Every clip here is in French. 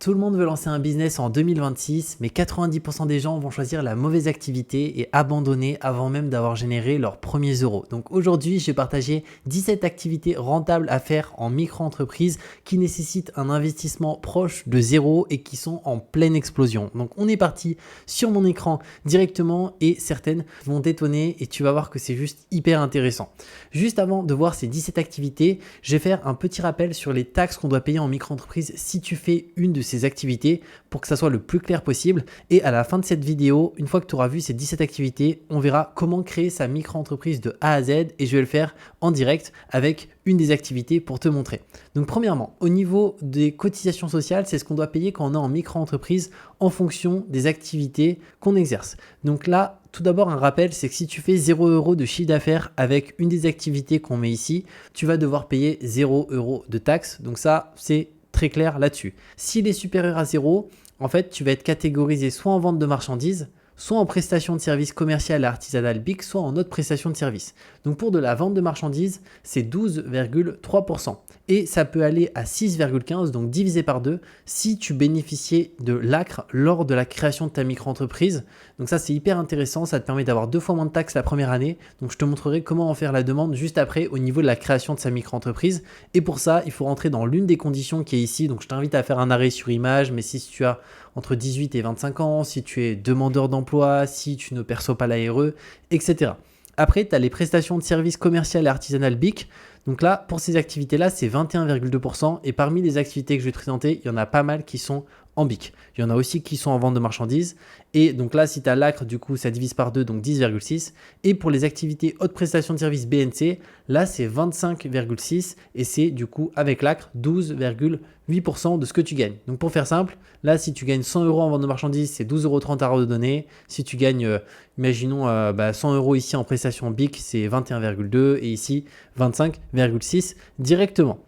Tout le monde veut lancer un business en 2026, mais 90% des gens vont choisir la mauvaise activité et abandonner avant même d'avoir généré leurs premiers euros. Donc aujourd'hui, je vais partager 17 activités rentables à faire en micro-entreprise qui nécessitent un investissement proche de zéro et qui sont en pleine explosion. Donc on est parti sur mon écran directement et certaines vont détonner et tu vas voir que c'est juste hyper intéressant. Juste avant de voir ces 17 activités, je vais faire un petit rappel sur les taxes qu'on doit payer en micro-entreprise si tu fais une de ces activités pour que ça soit le plus clair possible. Et à la fin de cette vidéo, une fois que tu auras vu ces 17 activités, on verra comment créer sa micro-entreprise de A à Z et je vais le faire en direct avec une des activités pour te montrer. Donc premièrement, au niveau des cotisations sociales, c'est ce qu'on doit payer quand on est en micro-entreprise en fonction des activités qu'on exerce. Donc là, tout d'abord, un rappel, c'est que si tu fais 0 € de chiffre d'affaires avec une des activités qu'on met ici, tu vas devoir payer 0 € de taxes. Donc ça, c'est très clair là-dessus. S'il est supérieur à 0, en fait, tu vas être catégorisé soit en vente de marchandises, soit en prestation de services commerciales et artisanales BIC, soit en autre prestation de services. Donc pour de la vente de marchandises, c'est 12,3%. Et ça peut aller à 6,15, donc divisé par 2, si tu bénéficiais de l'ACRE lors de la création de ta micro-entreprise. Donc ça, c'est hyper intéressant, ça te permet d'avoir 2 fois moins de taxes la première année. Donc je te montrerai comment en faire la demande juste après au niveau de la création de sa micro-entreprise. Et pour ça, il faut rentrer dans l'une des conditions qui est ici. Donc je t'invite à faire un arrêt sur image, mais si tu as entre 18 et 25 ans, si tu es demandeur d'emploi, si tu ne perçois pas la RE, etc. Après, tu as les prestations de services commerciales et artisanales BIC. Donc là, pour ces activités-là, c'est 21,2%. Et parmi les activités que je vais te présenter, il y en a pas mal qui sont en BIC. Il y en a aussi qui sont en vente de marchandises. Et donc là, si tu as l'ACRE, du coup, ça divise par 2, donc 10,6. Et pour les activités haute prestation de services BNC, là, c'est 25,6. Et c'est du coup, avec l'ACRE, 12,8% de ce que tu gagnes. Donc pour faire simple, là, si tu gagnes 100 € en vente de marchandises, c'est 12,30 € à redonner. Si tu gagnes, imaginons 100 € ici en prestation BIC, c'est 21,2 et ici 25,6 directement.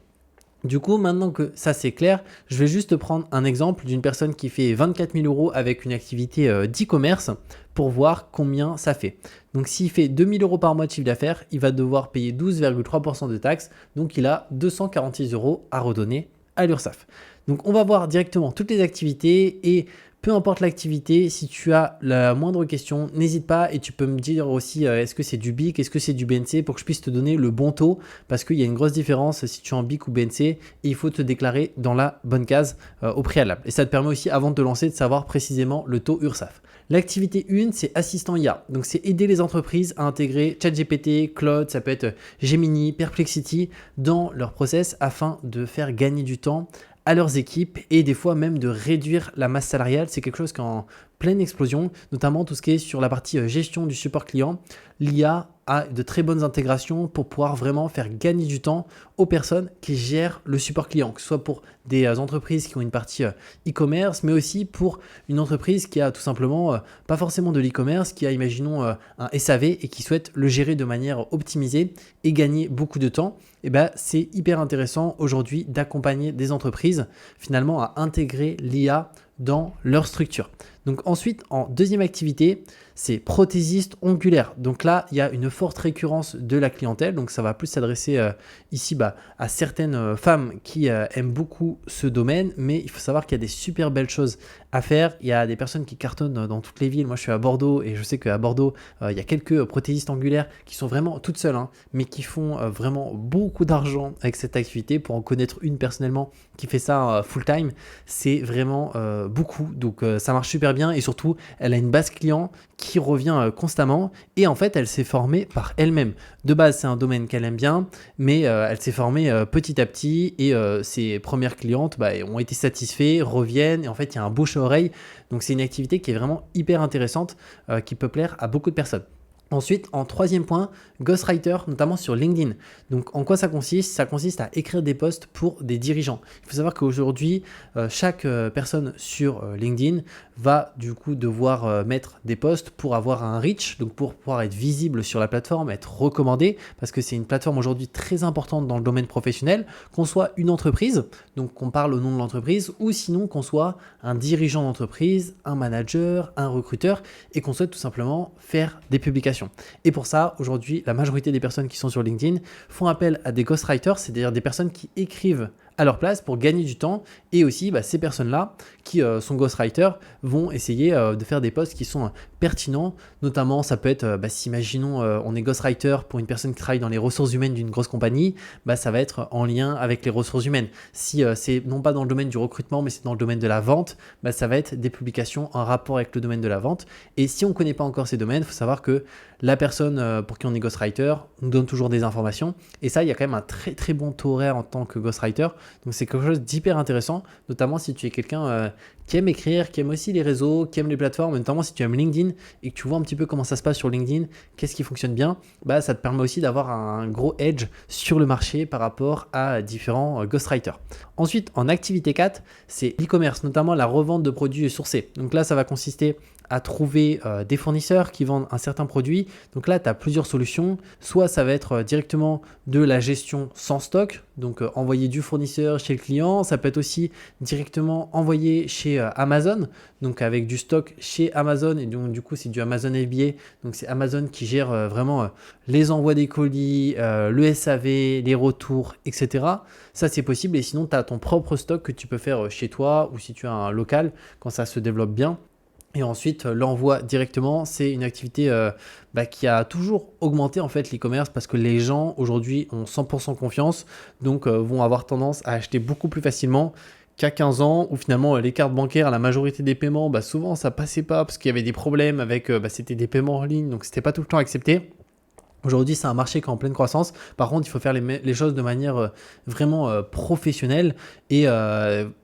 Du coup, maintenant que ça c'est clair, je vais juste prendre un exemple d'une personne qui fait 24 000 € avec une activité d'e-commerce pour voir combien ça fait. Donc s'il fait 2 000 € par mois de chiffre d'affaires, il va devoir payer 12,3% de taxes. Donc il a 246 € à redonner à l'URSSAF. Donc on va voir directement toutes les activités et peu importe l'activité, si tu as la moindre question, n'hésite pas et tu peux me dire aussi est-ce que c'est du BIC, est-ce que c'est du BNC pour que je puisse te donner le bon taux parce qu'il y a une grosse différence si tu es en BIC ou BNC et il faut te déclarer dans la bonne case au préalable. Et ça te permet aussi avant de te lancer de savoir précisément le taux URSSAF. L'activité 1, c'est assistant IA. Donc, c'est aider les entreprises à intégrer ChatGPT, Claude, ça peut être Gemini, Perplexity dans leur process afin de faire gagner du temps à leurs équipes et des fois même de réduire la masse salariale. C'est quelque chose qui est en pleine explosion, notamment tout ce qui est sur la partie gestion du support client. L'IA a de très bonnes intégrations pour pouvoir vraiment faire gagner du temps aux personnes qui gèrent le support client, que ce soit pour des entreprises qui ont une partie e-commerce, mais aussi pour une entreprise qui a tout simplement pas forcément de l'e-commerce, qui a, imaginons, un SAV et qui souhaite le gérer de manière optimisée et gagner beaucoup de temps. Et ben, c'est hyper intéressant aujourd'hui d'accompagner des entreprises finalement à intégrer l'IA dans leur structure. Donc ensuite, en deuxième activité, c'est prothésiste ongulaire. Donc là, il y a une forte récurrence de la clientèle. Donc ça va plus s'adresser ici à certaines femmes qui aiment beaucoup ce domaine. Mais il faut savoir qu'il y a des super belles choses à faire. Il y a des personnes qui cartonnent dans toutes les villes. Moi, je suis à Bordeaux et je sais qu'à Bordeaux, il y a quelques prothésistes ongulaires qui sont vraiment toutes seules, mais qui font vraiment beaucoup d'argent avec cette activité. Pour en connaître une personnellement qui fait ça full time, c'est vraiment beaucoup. Donc ça marche super bien et surtout, elle a une base client qui revient constamment et en fait, elle s'est formée par elle-même. De base, c'est un domaine qu'elle aime bien, mais elle s'est formée petit à petit et ses premières clientes ont été satisfaits, reviennent et en fait, il y a un bouche à oreille. Donc, c'est une activité qui est vraiment hyper intéressante qui peut plaire à beaucoup de personnes. Ensuite, en troisième point, ghostwriter, notamment sur LinkedIn. Donc, en quoi ça consiste? Ça consiste à écrire des posts pour des dirigeants. Il faut savoir qu'aujourd'hui, chaque personne sur LinkedIn va du coup devoir mettre des posts pour avoir un reach, donc pour pouvoir être visible sur la plateforme, être recommandé, parce que c'est une plateforme aujourd'hui très importante dans le domaine professionnel, qu'on soit une entreprise, donc qu'on parle au nom de l'entreprise, ou sinon qu'on soit un dirigeant d'entreprise, un manager, un recruteur, et qu'on souhaite tout simplement faire des publications. Et pour ça, aujourd'hui, la majorité des personnes qui sont sur LinkedIn font appel à des ghostwriters, c'est-à-dire des personnes qui écrivent à leur place pour gagner du temps. Et aussi, ces personnes-là qui sont ghostwriters vont essayer de faire des posts qui sont pertinents. Notamment, ça peut être, si imaginons on est ghostwriter pour une personne qui travaille dans les ressources humaines d'une grosse compagnie, ça va être en lien avec les ressources humaines. Si c'est non pas dans le domaine du recrutement, mais c'est dans le domaine de la vente, ça va être des publications en rapport avec le domaine de la vente. Et si on ne connaît pas encore ces domaines, il faut savoir que la personne pour qui on est ghostwriter nous donne toujours des informations. Et ça, il y a quand même un très très bon taux horaire en tant que ghostwriter. Donc c'est quelque chose d'hyper intéressant, notamment si tu es quelqu'un qui aime écrire, qui aime aussi les réseaux, qui aime les plateformes, notamment si tu aimes LinkedIn et que tu vois un petit peu comment ça se passe sur LinkedIn, qu'est-ce qui fonctionne bien, ça te permet aussi d'avoir un gros edge sur le marché par rapport à différents ghostwriters. Ensuite, en activité 4, c'est l'e-commerce, notamment la revente de produits sourcés. Donc là, ça va consister à trouver des fournisseurs qui vendent un certain produit. Donc là, tu as plusieurs solutions. Soit ça va être directement de la gestion sans stock, donc envoyer du fournisseur chez le client. Ça peut être aussi directement envoyé chez Amazon, donc avec du stock chez Amazon. Et donc du coup, c'est du Amazon FBA. Donc c'est Amazon qui gère vraiment les envois des colis, le SAV, les retours, etc. Ça, c'est possible. Et sinon, tu as ton propre stock que tu peux faire chez toi ou si tu as un local quand ça se développe bien. Et ensuite, l'envoi directement, c'est une activité qui a toujours augmenté en fait l'e-commerce parce que les gens aujourd'hui ont 100% confiance, donc vont avoir tendance à acheter beaucoup plus facilement qu'à 15 ans où finalement les cartes bancaires, la majorité des paiements, souvent ça passait pas parce qu'il y avait des problèmes avec, c'était des paiements en ligne, donc c'était pas tout le temps accepté. Aujourd'hui, c'est un marché qui est en pleine croissance. Par contre, il faut faire les choses de manière vraiment professionnelle et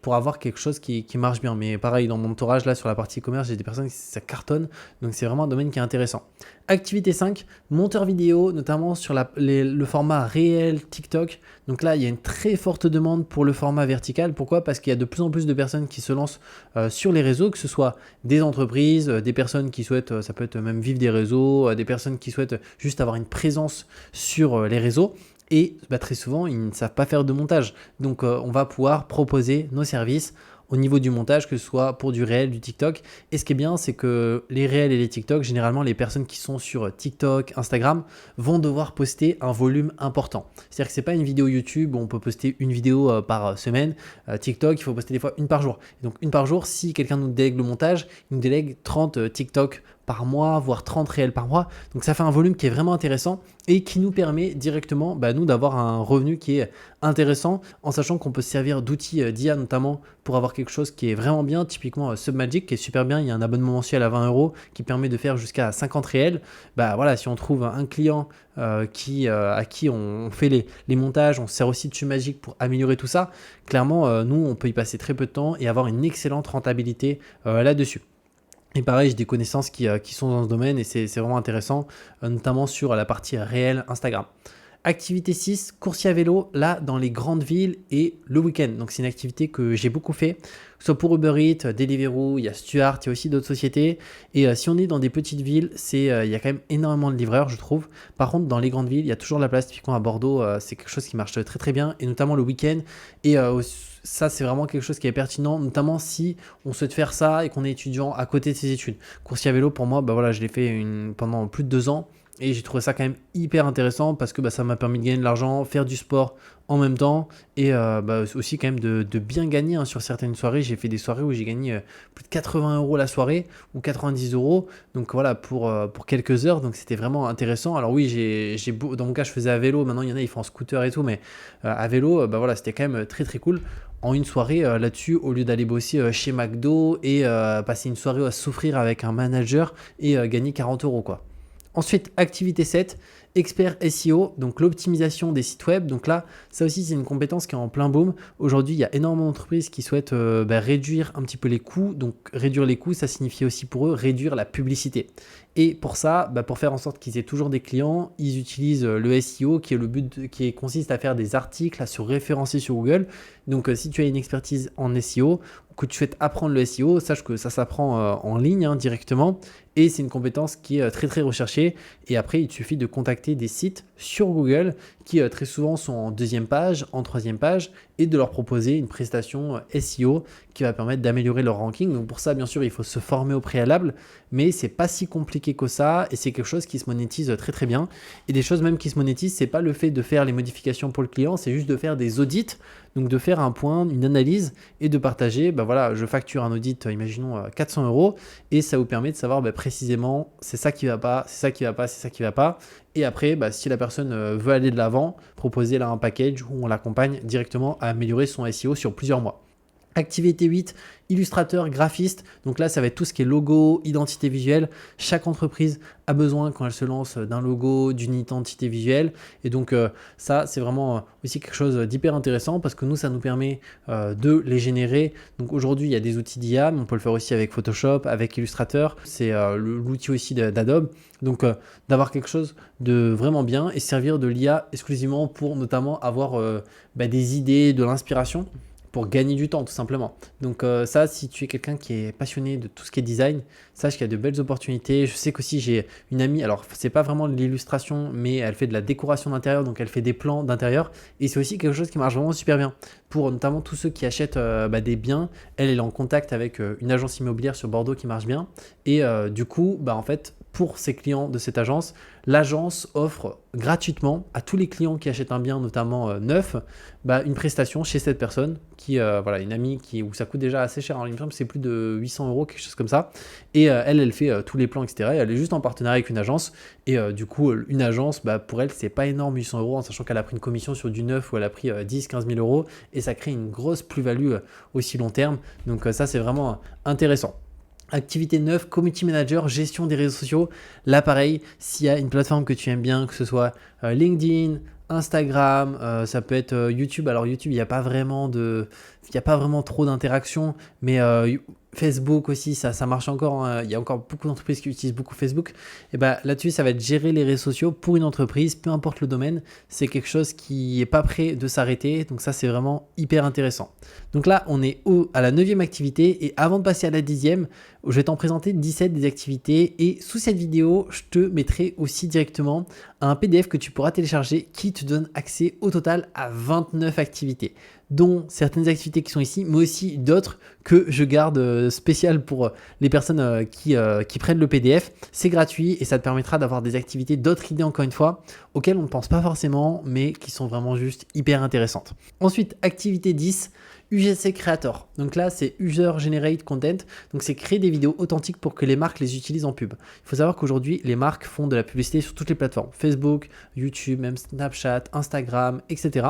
pour avoir quelque chose qui marche bien. Mais pareil, dans mon entourage, là, sur la partie e-commerce, j'ai des personnes qui ça cartonne. Donc, c'est vraiment un domaine qui est intéressant. Activité 5, monteur vidéo, notamment sur le format réel TikTok. Donc là, il y a une très forte demande pour le format vertical. Pourquoi ? Parce qu'il y a de plus en plus de personnes qui se lancent sur les réseaux, que ce soit des entreprises, des personnes qui souhaitent, ça peut être même vivre des réseaux, des personnes qui souhaitent juste avoir une présence sur les réseaux. Et très souvent, ils ne savent pas faire de montage. Donc, on va pouvoir proposer nos services au niveau du montage, que ce soit pour du réel, du TikTok. Et ce qui est bien, c'est que les réels et les TikTok, généralement, les personnes qui sont sur TikTok, Instagram, vont devoir poster un volume important. C'est-à-dire que ce n'est pas une vidéo YouTube où on peut poster une vidéo par semaine. TikTok, il faut poster des fois une par jour. Et donc, une par jour, si quelqu'un nous délègue le montage, il nous délègue 30 TikTok par mois, voire 30 réels par mois. Donc ça fait un volume qui est vraiment intéressant et qui nous permet directement, nous, d'avoir un revenu qui est intéressant en sachant qu'on peut se servir d'outils d'IA notamment pour avoir quelque chose qui est vraiment bien. Typiquement Submagic qui est super bien. Il y a un abonnement mensuel à 20 € qui permet de faire jusqu'à 50 réels. Voilà, si on trouve un client à qui on fait les montages, on se sert aussi de Submagic pour améliorer tout ça. Clairement, nous, on peut y passer très peu de temps et avoir une excellente rentabilité là-dessus. Et pareil, j'ai des connaissances qui sont dans ce domaine et c'est vraiment intéressant, notamment sur la partie réelle Instagram. Activité 6, coursier à vélo, là dans les grandes villes et le week-end. Donc c'est une activité que j'ai beaucoup fait, que ce soit pour Uber Eats, Deliveroo, il y a Stuart, il y a aussi d'autres sociétés. Et si on est dans des petites villes, il y a quand même énormément de livreurs, je trouve. Par contre, dans les grandes villes, il y a toujours de la place. Typiquement à Bordeaux, c'est quelque chose qui marche très très bien, et notamment le week-end. Et ça, c'est vraiment quelque chose qui est pertinent, notamment si on souhaite faire ça et qu'on est étudiant à côté de ses études. Coursier à vélo, pour moi, je l'ai fait pendant plus de 2 ans. Et j'ai trouvé ça quand même hyper intéressant parce que ça m'a permis de gagner de l'argent, faire du sport en même temps et aussi quand même de bien gagner sur certaines soirées. J'ai fait des soirées où j'ai gagné plus de 80 € la soirée ou 90 €. Donc voilà, pour quelques heures. Donc c'était vraiment intéressant. Alors oui, dans mon cas, je faisais à vélo. Maintenant, il y en a, ils font en scooter et tout. Mais à vélo, c'était quand même très très cool. En une soirée là-dessus, au lieu d'aller bosser chez McDo et passer une soirée à souffrir avec un manager et gagner 40 € quoi. Ensuite, activité 7, expert SEO, donc l'optimisation des sites web. Donc là, ça aussi, c'est une compétence qui est en plein boom. Aujourd'hui, il y a énormément d'entreprises qui souhaitent réduire un petit peu les coûts. Donc, réduire les coûts, ça signifie aussi pour eux réduire la publicité. Et pour ça, pour faire en sorte qu'ils aient toujours des clients, ils utilisent le SEO qui est le but, consiste à faire des articles, à se référencer sur Google. Donc, si tu as une expertise en SEO, que tu souhaites apprendre le SEO, sache que ça s'apprend en ligne directement et c'est une compétence qui est très très recherchée. Et après, il suffit de contacter des sites sur Google qui très souvent sont en 2e page, en 3e page et de leur proposer une prestation SEO qui va permettre d'améliorer leur ranking. Donc pour ça, bien sûr, il faut se former au préalable, mais c'est pas si compliqué que ça et c'est quelque chose qui se monétise très très bien. Et des choses même qui se monétisent, c'est pas le fait de faire les modifications pour le client, c'est juste de faire des audits. Donc de faire un point, une analyse et de partager, voilà, je facture un audit, imaginons 400 euros, et ça vous permet de savoir précisément c'est ça qui va pas, c'est ça qui va pas, c'est ça qui va pas. Et après, si la personne veut aller de l'avant, proposer là un package où on l'accompagne directement à améliorer son SEO sur plusieurs mois. Activité 8, illustrateur, graphiste. Donc là, ça va être tout ce qui est logo, identité visuelle. Chaque entreprise a besoin, quand elle se lance, d'un logo, d'une identité visuelle. Et donc ça, c'est vraiment aussi quelque chose d'hyper intéressant parce que nous, ça nous permet de les générer. Donc aujourd'hui, il y a des outils d'IA, mais on peut le faire aussi avec Photoshop, avec Illustrator. C'est l'outil aussi d'Adobe. Donc d'avoir quelque chose de vraiment bien et servir de l'IA exclusivement pour notamment avoir des idées, de l'inspiration, pour gagner du temps tout simplement. Donc ça, si tu es quelqu'un qui est passionné de tout ce qui est design, sache qu'il y a de belles opportunités. Je sais qu'aussi j'ai une amie, alors c'est pas vraiment de l'illustration, mais elle fait de la décoration d'intérieur, donc elle fait des plans d'intérieur et c'est aussi quelque chose qui marche vraiment super bien pour notamment tous ceux qui achètent des biens. Elle est en contact avec une agence immobilière sur Bordeaux qui marche bien et du coup, en fait, pour ses clients de cette agence, l'agence offre gratuitement à tous les clients qui achètent un bien, notamment neuf, une prestation chez cette personne qui, une amie où ça coûte déjà assez cher. Alors, il me semble que c'est plus de 800 euros, quelque chose comme ça. Et elle fait tous les plans, etc. Et elle est juste en partenariat avec une agence. Et du coup, une agence, pour elle, c'est pas énorme, 800 euros, en sachant qu'elle a pris une commission sur du neuf où elle a pris 10-15 000 euros. Et ça crée une grosse plus-value aussi long terme. Donc ça, c'est vraiment intéressant. Activité 9, community manager, gestion des réseaux sociaux. Là, pareil, s'il y a une plateforme que tu aimes bien, que ce soit LinkedIn, Instagram, ça peut être YouTube. Alors YouTube, il n'y a pas vraiment trop d'interaction, mais Facebook aussi, ça marche encore. Il y a encore beaucoup d'entreprises qui utilisent beaucoup Facebook. Et là-dessus, ça va être gérer les réseaux sociaux pour une entreprise, peu importe le domaine. C'est quelque chose qui n'est pas prêt de s'arrêter. Donc ça, c'est vraiment hyper intéressant. Donc là, on est à la 9e activité. Et avant de passer à la 10e, je vais t'en présenter 17 des activités. Et sous cette vidéo, je te mettrai aussi directement un PDF que tu pourras télécharger qui te donne accès au total à 29 activités, dont certaines activités qui sont ici, mais aussi d'autres que je garde spéciales pour les personnes qui prennent le PDF. C'est gratuit et ça te permettra d'avoir des activités, d'autres idées encore une fois, auxquelles on ne pense pas forcément, mais qui sont vraiment juste hyper intéressantes. Ensuite, activité 10, UGC Creator. Donc là, c'est User Generate Content. Donc c'est créer des vidéos authentiques pour que les marques les utilisent en pub. Il faut savoir qu'aujourd'hui, les marques font de la publicité sur toutes les plateformes. Facebook, YouTube, même Snapchat, Instagram, etc.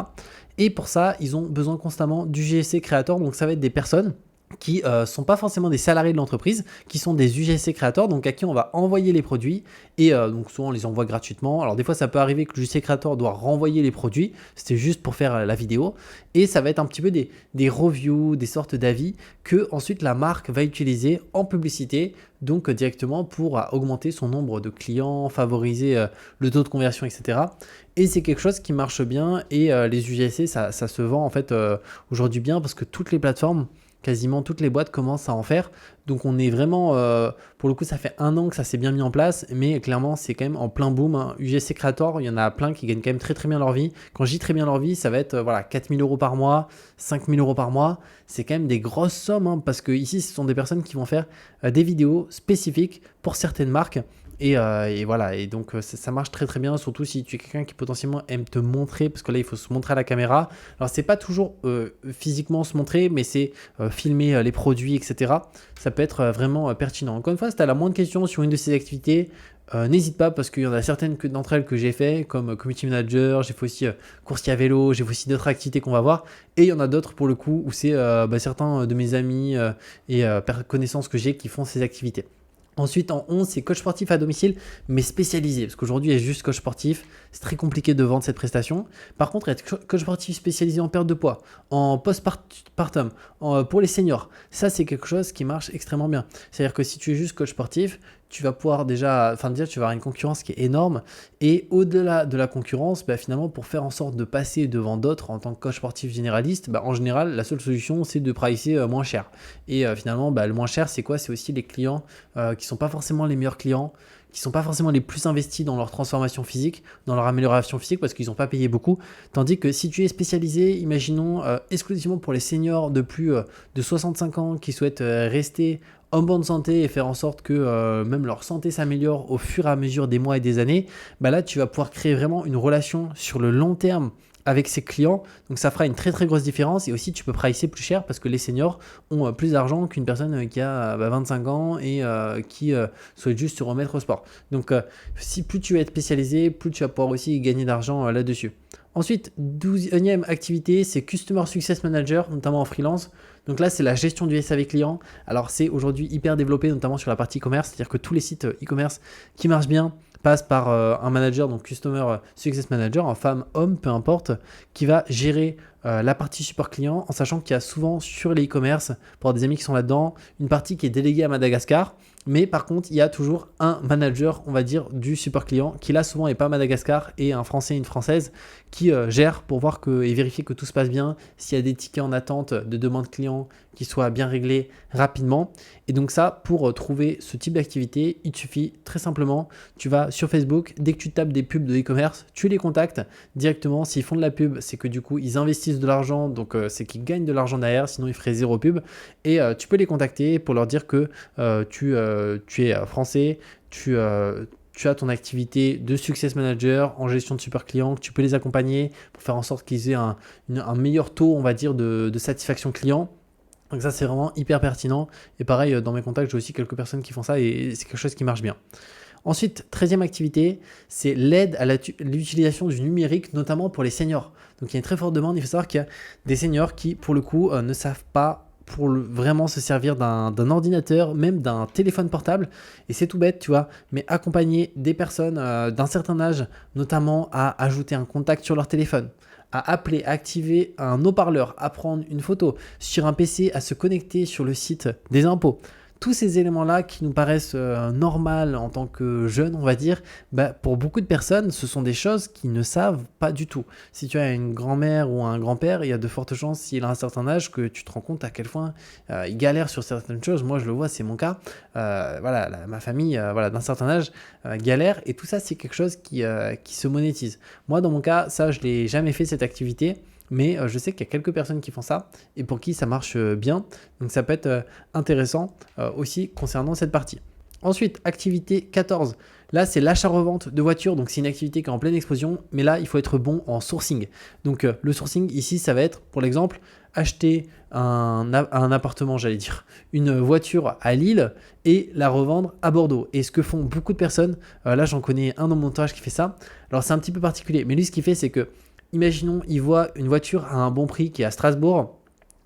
Et pour ça, ils ont besoin constamment d'UGC Creator. Donc ça va être des personnes qui ne sont pas forcément des salariés de l'entreprise, qui sont des UGC Creators, donc à qui on va envoyer les produits et donc souvent on les envoie gratuitement. Alors des fois ça peut arriver que l'UGC Creator doit renvoyer les produits, c'était juste pour faire la vidéo et ça va être un petit peu des reviews, des sortes d'avis que ensuite la marque va utiliser en publicité, donc directement pour augmenter son nombre de clients, favoriser le taux de conversion, etc. Et c'est quelque chose qui marche bien et les UGC ça se vend en fait aujourd'hui bien parce que toutes les plateformes, quasiment toutes les boîtes commencent à en faire. Donc on est vraiment, pour le coup ça fait 1 an que ça s'est bien mis en place, mais clairement c'est quand même en plein boom. Hein. UGC Creator, il y en a plein qui gagnent quand même très très bien leur vie. Quand je dis très bien leur vie, ça va être 4 000 euros par mois, 5 000 euros par mois. C'est quand même des grosses sommes hein, parce que ici ce sont des personnes qui vont faire des vidéos spécifiques pour certaines marques. Et voilà, et donc ça marche très très bien, surtout si tu es quelqu'un qui potentiellement aime te montrer, parce que là il faut se montrer à la caméra. Alors c'est pas toujours physiquement se montrer, mais c'est filmer les produits, etc. Ça peut être vraiment pertinent. Encore une fois, si tu as la moindre question sur une de ces activités, n'hésite pas parce qu'il y en a certaines d'entre elles que j'ai fait, comme Community Manager, j'ai fait aussi coursier à vélo, j'ai fait aussi d'autres activités qu'on va voir. Et il y en a d'autres pour le coup où c'est certains de mes amis et connaissances que j'ai qui font ces activités. Ensuite, en 11, c'est coach sportif à domicile, mais spécialisé. Parce qu'aujourd'hui, il y a juste coach sportif. C'est très compliqué de vendre cette prestation. Par contre, être coach sportif spécialisé en perte de poids, en postpartum, pour les seniors, ça, c'est quelque chose qui marche extrêmement bien. C'est-à-dire que si tu es juste coach sportif, tu vas pouvoir tu vas avoir une concurrence qui est énorme. Et au-delà de la concurrence, finalement, pour faire en sorte de passer devant d'autres en tant que coach sportif généraliste, en général, la seule solution, c'est de pricer moins cher. Et finalement, le moins cher, c'est quoi? C'est aussi les clients qui sont pas forcément les meilleurs clients, qui sont pas forcément les plus investis dans leur transformation physique, dans leur amélioration physique parce qu'ils n'ont pas payé beaucoup. Tandis que si tu es spécialisé, imaginons exclusivement pour les seniors de plus de 65 ans qui souhaitent rester en bonne santé et faire en sorte que même leur santé s'améliore au fur et à mesure des mois et des années, là tu vas pouvoir créer vraiment une relation sur le long terme avec ses clients. Donc ça fera une très très grosse différence. Et aussi tu peux pricer plus cher parce que les seniors ont plus d'argent qu'une personne qui a 25 ans et qui souhaite juste se remettre au sport. Donc si plus tu vas être spécialisé, plus tu vas pouvoir aussi gagner d'argent là-dessus. Ensuite, 12e activité, c'est Customer Success Manager, notamment en freelance. Donc là, c'est la gestion du SAV client. Alors c'est aujourd'hui hyper développé, notamment sur la partie e-commerce, c'est-à-dire que tous les sites e-commerce qui marchent bien passent par un manager, donc Customer Success Manager, en femme, homme, peu importe, qui va gérer la partie support client, en sachant qu'il y a souvent sur les e-commerce, pour avoir des amis qui sont là-dedans, une partie qui est déléguée à Madagascar. Mais par contre, il y a toujours un manager, on va dire, du support client qui là souvent n'est pas à Madagascar et un Français et une Française qui gère pour voir et vérifier que tout se passe bien, s'il y a des tickets en attente de demande client qui soient bien réglés rapidement. Et donc ça, pour trouver ce type d'activité, il te suffit très simplement, tu vas sur Facebook, dès que tu tapes des pubs de e-commerce, tu les contactes directement. S'ils font de la pub, c'est que du coup, ils investissent de l'argent, donc c'est qu'ils gagnent de l'argent derrière, sinon ils feraient zéro pub. Et tu peux les contacter pour leur dire que tu es français, tu as ton activité de Success Manager en gestion de support client, que tu peux les accompagner pour faire en sorte qu'ils aient un meilleur taux, on va dire, de satisfaction client. Donc ça, c'est vraiment hyper pertinent. Et pareil, dans mes contacts, j'ai aussi quelques personnes qui font ça et c'est quelque chose qui marche bien. Ensuite, 13e activité, c'est l'aide à l'utilisation du numérique, notamment pour les seniors. Donc il y a une très forte demande. Il faut savoir qu'il y a des seniors qui, pour le coup, ne savent pas vraiment se servir d'un ordinateur, même d'un téléphone portable. Et c'est tout bête, tu vois, mais accompagner des personnes d'un certain âge, notamment à ajouter un contact sur leur téléphone, à appeler, à activer un haut-parleur, à prendre une photo sur un PC, à se connecter sur le site des impôts. Tous ces éléments-là qui nous paraissent normales en tant que jeunes, on va dire, pour beaucoup de personnes, ce sont des choses qu'ils ne savent pas du tout. Si tu as une grand-mère ou un grand-père, il y a de fortes chances, s'il a un certain âge, que tu te rends compte à quel point il galère sur certaines choses. Moi, je le vois, c'est mon cas. Ma famille, d'un certain âge, galère. Et tout ça, c'est quelque chose qui se monétise. Moi, dans mon cas, ça, je ne l'ai jamais fait, cette activité. Mais je sais qu'il y a quelques personnes qui font ça et pour qui ça marche bien. Donc ça peut être intéressant aussi concernant cette partie. Ensuite, activité 14. Là, c'est l'achat-revente de voitures. Donc c'est une activité qui est en pleine explosion. Mais là, il faut être bon en sourcing. Donc le sourcing ici, ça va être, pour l'exemple, acheter un appartement, j'allais dire, une voiture à Lille et la revendre à Bordeaux. Et ce que font beaucoup de personnes, là j'en connais un dans mon entourage qui fait ça. Alors c'est un petit peu particulier. Mais lui, ce qu'il fait, c'est que imaginons, il voit une voiture à un bon prix qui est à Strasbourg.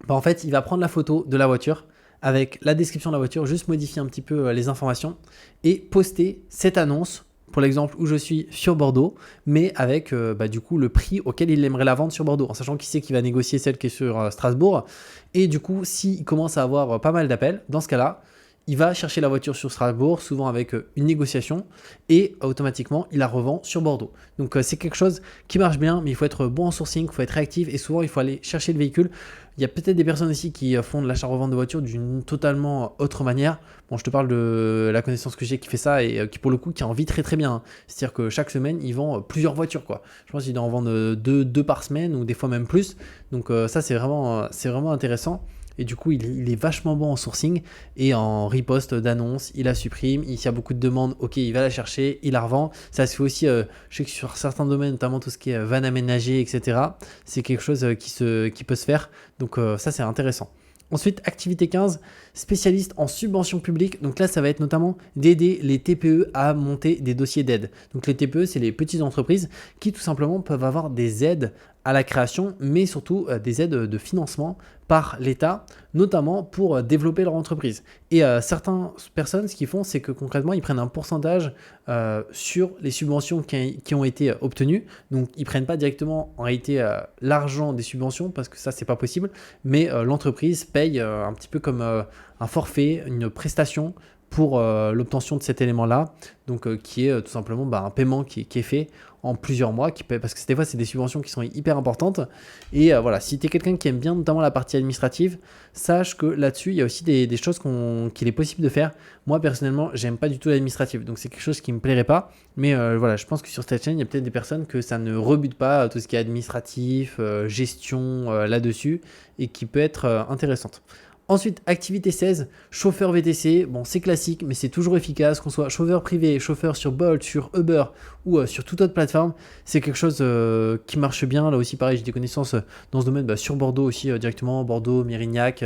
En fait, il va prendre la photo de la voiture avec la description de la voiture, juste modifier un petit peu les informations et poster cette annonce, pour l'exemple où je suis sur Bordeaux, mais avec du coup le prix auquel il aimerait la vendre sur Bordeaux, en sachant qu'il sait qu'il va négocier celle qui est sur Strasbourg. Et du coup, s'il commence à avoir pas mal d'appels, dans ce cas-là, il va chercher la voiture sur Strasbourg, souvent avec une négociation, et automatiquement, il la revend sur Bordeaux. Donc, c'est quelque chose qui marche bien, mais il faut être bon en sourcing, il faut être réactif, et souvent, il faut aller chercher le véhicule. Il y a peut-être des personnes aussi qui font de l'achat-revente de voitures d'une totalement autre manière. Bon, je te parle de la connaissance que j'ai qui fait ça et qui, pour le coup, qui en vit très très bien, hein. C'est-à-dire que chaque semaine, il vend plusieurs voitures, quoi. Je pense qu'il doit en vendre deux par semaine, ou des fois même plus. Donc, ça, c'est vraiment intéressant. Et du coup, il est vachement bon en sourcing et en riposte d'annonces, il la supprime. S'il y a beaucoup de demandes, ok, il va la chercher, il la revend. Ça se fait aussi, je sais que sur certains domaines, notamment tout ce qui est van aménagé, etc., c'est quelque chose qui peut se faire. Donc ça, c'est intéressant. Ensuite, activité 15, spécialiste en subvention publique. Donc là, ça va être notamment d'aider les TPE à monter des dossiers d'aide. Donc les TPE, c'est les petites entreprises qui tout simplement peuvent avoir des aides à la création, mais surtout des aides de financement par l'État, notamment pour développer leur entreprise. Et certaines personnes, ce qu'ils font, c'est que concrètement, ils prennent un pourcentage sur les subventions qui ont été obtenues. Donc, ils ne prennent pas directement en réalité l'argent des subventions, parce que ça, c'est pas possible, mais l'entreprise paye un petit peu comme un forfait, une prestation pour l'obtention de cet élément-là, donc qui est tout simplement un paiement qui est fait en plusieurs mois, parce que des fois c'est des subventions qui sont hyper importantes. Et voilà, si tu es quelqu'un qui aime bien notamment la partie administrative, sache que là-dessus il y a aussi des choses qu'il est possible de faire. Moi personnellement, j'aime pas du tout l'administratif, donc c'est quelque chose qui me plairait pas. Mais voilà, je pense que sur cette chaîne, il y a peut-être des personnes que ça ne rebute pas, tout ce qui est administratif, gestion là-dessus, et qui peut être intéressante. Ensuite, activité 16, chauffeur VTC. Bon, c'est classique, mais c'est toujours efficace, qu'on soit chauffeur privé, chauffeur sur Bolt, sur Uber ou sur toute autre plateforme. C'est quelque chose qui marche bien. Là aussi, pareil, j'ai des connaissances dans ce domaine sur Bordeaux aussi, directement, Bordeaux, Mérignac,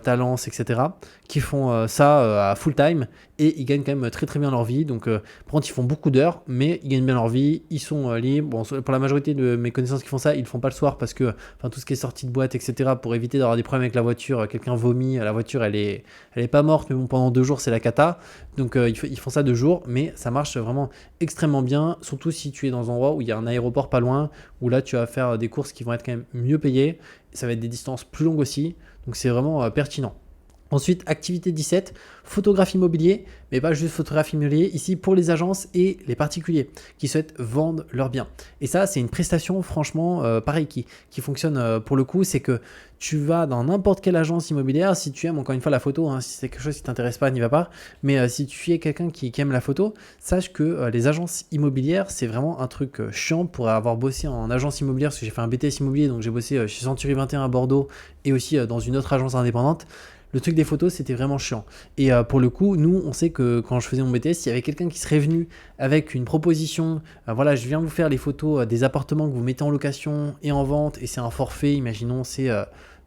Talence, etc., qui font ça à full time et ils gagnent quand même très très bien leur vie. Donc, par contre, ils font beaucoup d'heures, mais ils gagnent bien leur vie, ils sont libres. Bon, pour la majorité de mes connaissances qui font ça, ils le font pas le soir parce que tout ce qui est sortie de boîte, etc., pour éviter d'avoir des problèmes avec la voiture, quelqu'un vomit, la voiture elle est pas morte, mais bon, pendant 2 jours c'est la cata. Donc ils font ça 2 jours, mais ça marche vraiment extrêmement bien, surtout si tu es dans un endroit où il y a un aéroport pas loin, où là tu vas faire des courses qui vont être quand même mieux payées, ça va être des distances plus longues aussi, donc c'est vraiment pertinent. Ensuite, activité 17, photographe immobilier, mais pas juste photographe immobilier, ici pour les agences et les particuliers qui souhaitent vendre leurs biens. Et ça, c'est une prestation franchement pareil qui fonctionne pour le coup, c'est que tu vas dans n'importe quelle agence immobilière, si tu aimes encore une fois la photo, hein, si c'est quelque chose qui t'intéresse pas, n'y va pas, mais si tu es quelqu'un qui aime la photo, sache que les agences immobilières, c'est vraiment un truc chiant pour avoir bossé en agence immobilière, parce que j'ai fait un BTS immobilier, donc j'ai bossé chez Century 21 à Bordeaux et aussi dans une autre agence indépendante. Le truc des photos, c'était vraiment chiant. Et pour le coup, nous, on sait que quand je faisais mon BTS, s'il y avait quelqu'un qui serait venu avec une proposition, voilà, je viens vous faire les photos des appartements que vous mettez en location et en vente, et c'est un forfait, imaginons, c'est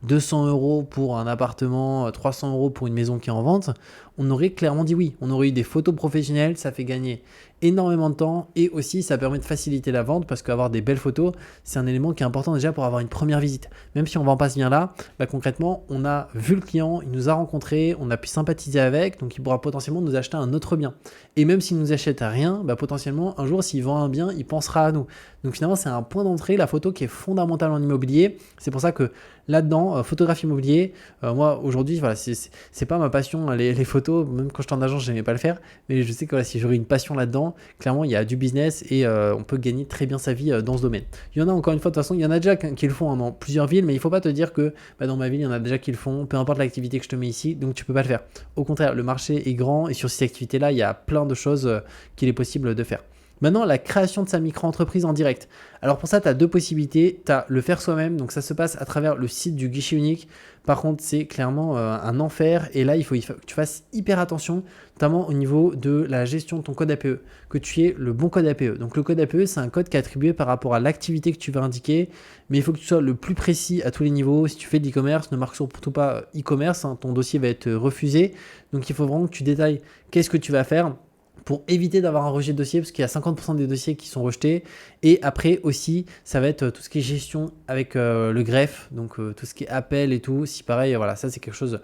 200 € pour un appartement, 300 € pour une maison qui est en vente, on aurait clairement dit oui. On aurait eu des photos professionnelles, ça fait gagner énormément de temps et aussi ça permet de faciliter la vente parce qu'avoir des belles photos, c'est un élément qui est important déjà pour avoir une première visite. Même si on ne vend pas ce bien là, concrètement, on a vu le client, il nous a rencontrés, on a pu sympathiser avec, donc il pourra potentiellement nous acheter un autre bien. Et même s'il ne nous achète à rien, potentiellement un jour s'il vend un bien, il pensera à nous. Donc finalement, c'est un point d'entrée, la photo qui est fondamentale en immobilier. C'est pour ça que là-dedans, photographe immobilier, moi aujourd'hui, voilà, c'est pas ma passion, les photos, même quand j'étais en agence, je n'aimais pas le faire, mais je sais que voilà, si j'aurais une passion là-dedans, clairement il y a du business et on peut gagner très bien sa vie dans ce domaine. Il y en a encore une fois, de toute façon, il y en a déjà qui le font dans plusieurs villes, mais il ne faut pas te dire que dans ma ville, il y en a déjà qui le font, peu importe l'activité que je te mets ici, donc tu peux pas le faire. Au contraire, le marché est grand et sur ces activités-là, il y a plein de choses qu'il est possible de faire. Maintenant, la création de sa micro-entreprise en direct. Alors pour ça, tu as deux possibilités. Tu as le faire soi-même, donc ça se passe à travers le site du guichet unique. Par contre, c'est clairement un enfer. Et là, il faut que tu fasses hyper attention, notamment au niveau de la gestion de ton code APE, que tu aies le bon code APE. Donc le code APE, c'est un code qui est attribué par rapport à l'activité que tu vas indiquer, mais il faut que tu sois le plus précis à tous les niveaux. Si tu fais de l'e-commerce, ne marque surtout pas e-commerce, ton dossier va être refusé. Donc il faut vraiment que tu détailles qu'est-ce que tu vas faire pour éviter d'avoir un rejet de dossier, parce qu'il y a 50% des dossiers qui sont rejetés. Et après aussi, ça va être tout ce qui est gestion avec le greffe, donc tout ce qui est appel et tout. Si pareil, voilà, ça c'est quelque chose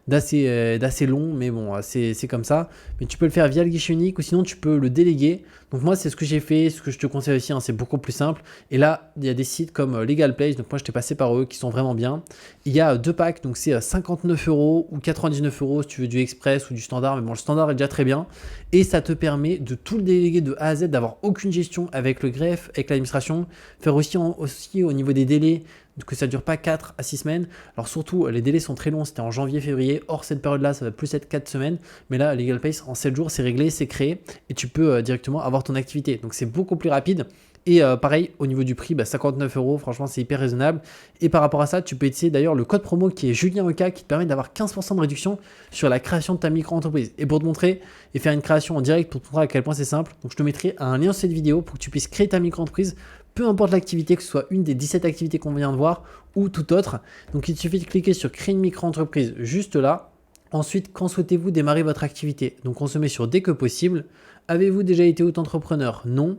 d'assez long, mais bon, c'est comme ça. Mais tu peux le faire via le guichet unique ou sinon tu peux le déléguer. Donc moi, c'est ce que j'ai fait, ce que je te conseille aussi, c'est beaucoup plus simple. Et là, il y a des sites comme Legal Place, donc moi je t'ai passé par eux, qui sont vraiment bien. Il y a 2 packs, donc c'est 59 € ou 99 € si tu veux du express ou du standard, mais bon, le standard est déjà très bien. Et ça te permet de tout le déléguer de A à Z, d'avoir aucune gestion avec le greffe, avec l'administration, faire aussi au niveau des délais, que ça ne dure pas 4 à 6 semaines. Alors surtout, les délais sont très longs, c'était en janvier, février. Or, cette période-là, ça va plus être 4 semaines. Mais là, Legal Pace, en 7 jours, c'est réglé, c'est créé. Et tu peux directement avoir ton activité. Donc, c'est beaucoup plus rapide. Et pareil, au niveau du prix, 59 €, franchement, c'est hyper raisonnable. Et par rapport à ça, tu peux utiliser d'ailleurs le code promo qui est Julien Oka, qui te permet d'avoir 15% de réduction sur la création de ta micro-entreprise. Et pour te montrer et faire une création en direct, pour te montrer à quel point c'est simple, donc je te mettrai un lien sur cette vidéo pour que tu puisses créer ta micro-entreprise, peu importe l'activité, que ce soit une des 17 activités qu'on vient de voir ou toute autre. Donc il te suffit de cliquer sur créer une micro-entreprise juste là. Ensuite, quand souhaitez-vous démarrer votre activité? Donc on se met sur dès que possible. Avez-vous déjà été auto-entrepreneur? Non.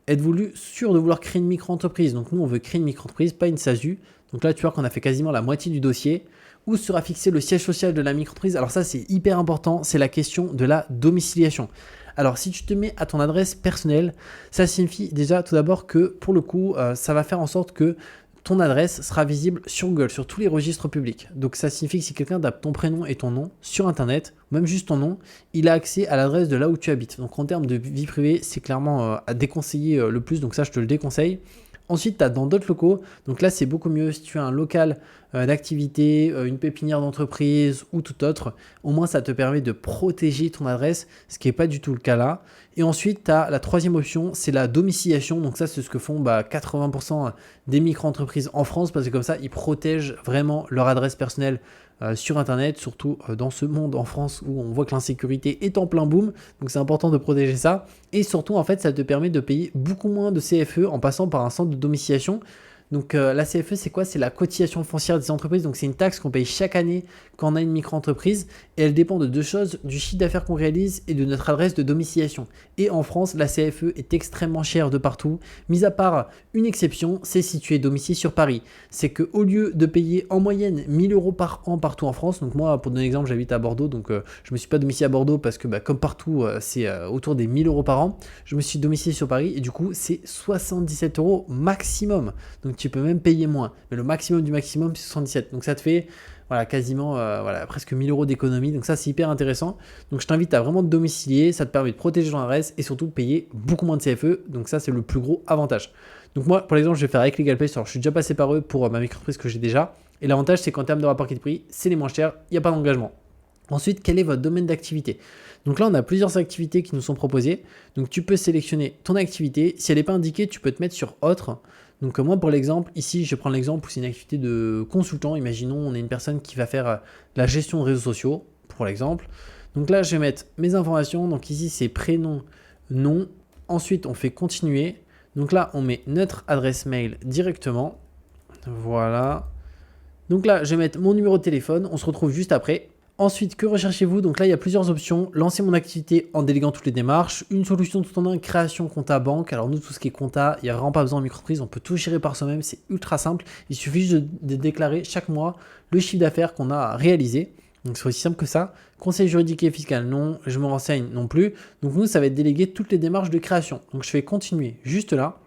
Êtes-vous sûr de vouloir créer une micro-entreprise? Donc nous, on veut créer une micro-entreprise, pas une SASU. Donc là, tu vois qu'on a fait quasiment la moitié du dossier. Où sera fixé le siège social de la micro-entreprise? Alors ça, c'est hyper important, c'est la question de la domiciliation. Alors si tu te mets à ton adresse personnelle, ça signifie déjà tout d'abord que pour le coup, ça va faire en sorte que ton adresse sera visible sur Google, sur tous les registres publics. Donc ça signifie que si quelqu'un tape ton prénom et ton nom sur Internet, ou même juste ton nom, il a accès à l'adresse de là où tu habites. Donc en termes de vie privée, c'est clairement à déconseiller le plus, donc ça je te le déconseille. Ensuite, tu as dans d'autres locaux, donc là c'est beaucoup mieux si tu as un local d'activité, une pépinière d'entreprise ou tout autre, au moins ça te permet de protéger ton adresse, ce qui n'est pas du tout le cas là. Et ensuite, tu as la troisième option, c'est la domiciliation, donc ça c'est ce que font 80% des micro-entreprises en France, parce que comme ça, ils protègent vraiment leur adresse personnelle sur Internet, surtout dans ce monde en France où on voit que l'insécurité est en plein boom. Donc c'est important de protéger ça. Et surtout, en fait, ça te permet de payer beaucoup moins de CFE en passant par un centre de domiciliation. Donc la CFE, c'est quoi? C'est la cotisation foncière des entreprises. Donc c'est une taxe qu'on paye chaque année quand on a une micro-entreprise. Et elle dépend de deux choses, du chiffre d'affaires qu'on réalise et de notre adresse de domiciliation. Et en France, la CFE est extrêmement chère de partout. Mis à part une exception, c'est si tu es domicilié sur Paris. C'est qu'au lieu de payer en moyenne 1000 euros par an partout en France, donc moi, pour donner un exemple, j'habite à Bordeaux. Donc je ne me suis pas domicilié à Bordeaux parce que comme partout, c'est autour des 1000 euros par an. Je me suis domicilié sur Paris et du coup, c'est 77 euros maximum. Donc tu peux même payer moins. Mais le maximum du maximum, c'est 77. Donc ça te fait voilà, quasiment presque 1000 euros d'économie. Donc ça, c'est hyper intéressant. Donc je t'invite à vraiment te domicilier. Ça te permet de protéger ton adresse et surtout de payer beaucoup moins de CFE. Donc ça, c'est le plus gros avantage. Donc moi, pour l'exemple, je vais faire avec LegalPlace. Alors je suis déjà passé par eux pour ma micro-entreprise que j'ai déjà. Et l'avantage, c'est qu'en termes de rapport qualité-prix, c'est les moins chers. Il n'y a pas d'engagement. Ensuite, quel est votre domaine d'activité? Donc là, on a plusieurs activités qui nous sont proposées. Donc tu peux sélectionner ton activité. Si elle n'est pas indiquée, tu peux te mettre sur autre. Donc moi, pour l'exemple, ici, je prends l'exemple où c'est une activité de consultant. Imaginons, on est une personne qui va faire la gestion de réseaux sociaux, pour l'exemple. Donc là, je vais mettre mes informations. Donc ici, c'est prénom, nom. Ensuite, on fait continuer. Donc là, on met notre adresse mail directement. Voilà. Donc là, je vais mettre mon numéro de téléphone. On se retrouve juste après. Ensuite, que recherchez-vous? Donc là, il y a plusieurs options. Lancer mon activité en déléguant toutes les démarches. Une solution tout en un, création compta banque. Alors nous, tout ce qui est compta, il n'y a vraiment pas besoin en micro-entreprise. On peut tout gérer par soi-même. C'est ultra simple. Il suffit juste de déclarer chaque mois le chiffre d'affaires qu'on a réalisé. Donc c'est aussi simple que ça. Conseil juridique et fiscal, non. Je me renseigne non plus. Donc nous, ça va être déléguer toutes les démarches de création. Donc je fais continuer juste là.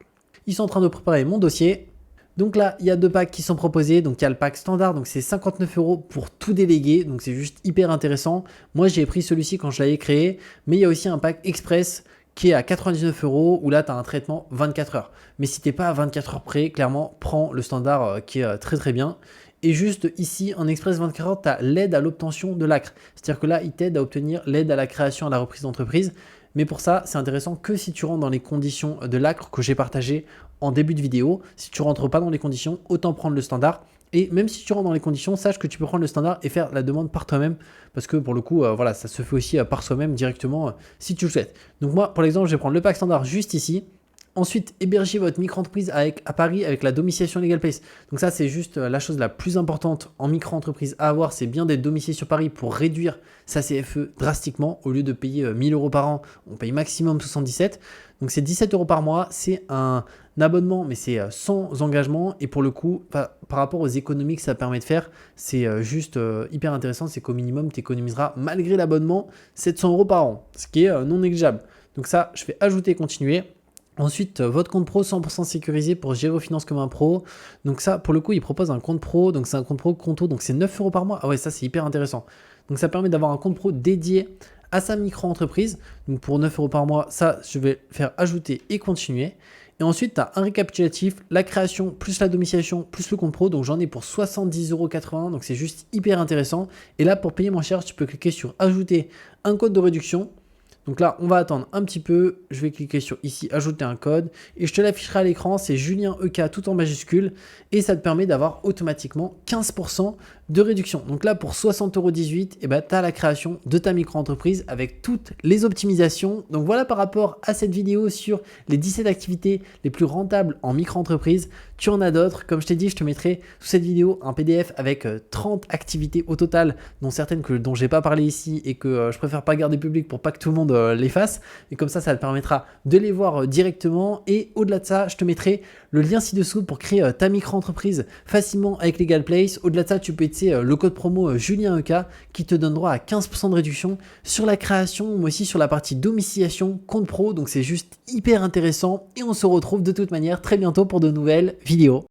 Ils sont en train de préparer mon dossier. Donc là, il y a deux packs qui sont proposés. Donc il y a le pack standard, donc c'est 59 euros pour tout déléguer. Donc c'est juste hyper intéressant. Moi, j'ai pris celui-ci quand je l'avais créé. Mais il y a aussi un pack express qui est à 99 euros où là, tu as un traitement 24 heures. Mais si tu n'es pas à 24 heures près, clairement, prends le standard qui est très très bien. Et juste ici, en express 24 heures, tu as l'aide à l'obtention de l'ACRE. C'est-à-dire que là, il t'aide à obtenir l'aide à la création et à la reprise d'entreprise. Mais pour ça, c'est intéressant que si tu rentres dans les conditions de l'ACRE que j'ai partagé en début de vidéo. Si tu ne rentres pas dans les conditions, autant prendre le standard. Et même si tu rentres dans les conditions, sache que tu peux prendre le standard et faire la demande par toi-même. Parce que pour le coup, voilà, ça se fait aussi par soi-même directement si tu le souhaites. Donc moi, pour l'exemple, je vais prendre le pack standard juste ici. Ensuite, héberger votre micro-entreprise à Paris avec la domiciliation LegalPlace. Donc ça, c'est juste la chose la plus importante en micro-entreprise à avoir. C'est bien d'être domicilié sur Paris pour réduire sa CFE drastiquement. Au lieu de payer 1000 euros par an, on paye maximum 77. Donc c'est 17 euros par mois. C'est un abonnement, mais c'est sans engagement. Et pour le coup, par rapport aux économies que ça permet de faire, c'est juste hyper intéressant. C'est qu'au minimum, tu économiseras malgré l'abonnement 700 euros par an, ce qui est non négligeable. Donc ça, je fais ajouter et continuer. Ensuite, votre compte pro 100% sécurisé pour gérer vos finances comme un pro. Donc ça, pour le coup, il propose un compte pro. Donc c'est un compte pro Conto. Donc c'est 9 euros par mois. Ah ouais, ça c'est hyper intéressant. Donc ça permet d'avoir un compte pro dédié à sa micro-entreprise. Donc pour 9 euros par mois, ça, je vais faire ajouter et continuer. Et ensuite, tu as un récapitulatif, la création, plus la domiciliation, plus le compte pro. Donc j'en ai pour 70,80 €. Donc c'est juste hyper intéressant. Et là, pour payer moins cher, tu peux cliquer sur ajouter un code de réduction. Donc là, on va attendre un petit peu. Je vais cliquer sur ici, ajouter un code. Et je te l'afficherai à l'écran. C'est Julien EK tout en majuscule. Et ça te permet d'avoir automatiquement 15% de réduction. Donc là, pour 60,18 €, tu as la création de ta micro-entreprise avec toutes les optimisations. Donc voilà par rapport à cette vidéo sur les 17 activités les plus rentables en micro-entreprise. Tu en as d'autres. Comme je t'ai dit, je te mettrai sous cette vidéo un PDF avec 30 activités au total, dont certaines dont je n'ai pas parlé ici et que je préfère pas garder public pour pas que tout le monde les fasse. Et comme ça te permettra de les voir directement. Et au-delà de ça, je te mettrai le lien ci-dessous pour créer ta micro-entreprise facilement avec LegalPlace. Au-delà de ça, tu peux utiliser le code promo Julien EK qui te donne droit à 15% de réduction sur la création, mais aussi sur la partie domiciliation, compte pro. Donc c'est juste hyper intéressant et on se retrouve de toute manière très bientôt pour de nouvelles vidéos.